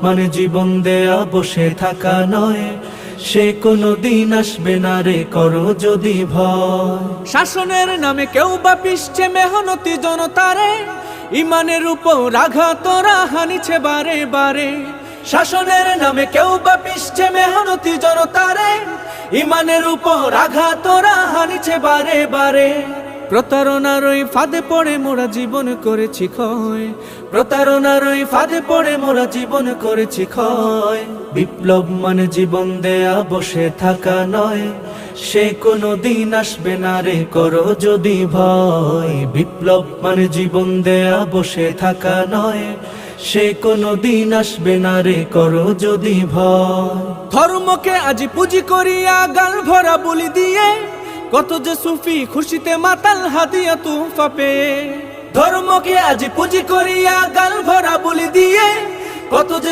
মানে জীবন দেয়া বসে থাকা নয়, সে কোনো দিন আসবে না রে করো যদি ভয়। শাসনের নামে কেউ বা পিষছে মেহনতি জনতারে, ইমানের উপর আঘাত তোরা হানিছে বারে বারে। শাসনের নামে কেউ বা পিষছে মেহনতি জনতারে, ইমানের উপর আঘাত তোরা হানিছে বারে বারে। প্রতারণার ওই ফাঁদে পড়ে মোরা জীবন করেছি ক্ষয়, প্রতারণার ওই ফাঁদে পড়ে মোরা জীবন করেছি ক্ষয়। বিপ্লব মানে জীবন দেয়া বসে থাকা নয়, সে কোনো দিন আসবে না রে করো যদি ভয়। বিপ্লব মানে জীবন দেয়া বসে থাকা নয়, সে কোনো দিন আসবে না রে করো যদি ভয়। ধর্মকে আজ পুঁজি করিয়া গাল ভরা বলি দিয়ে, কত যে সুফি খুশিতে মাতাল হাদিয়া তুফা পেয়ে। ধর্মকে আজ পুঁজি করিয়া গাল ভরা বলি দিয়ে, কত যে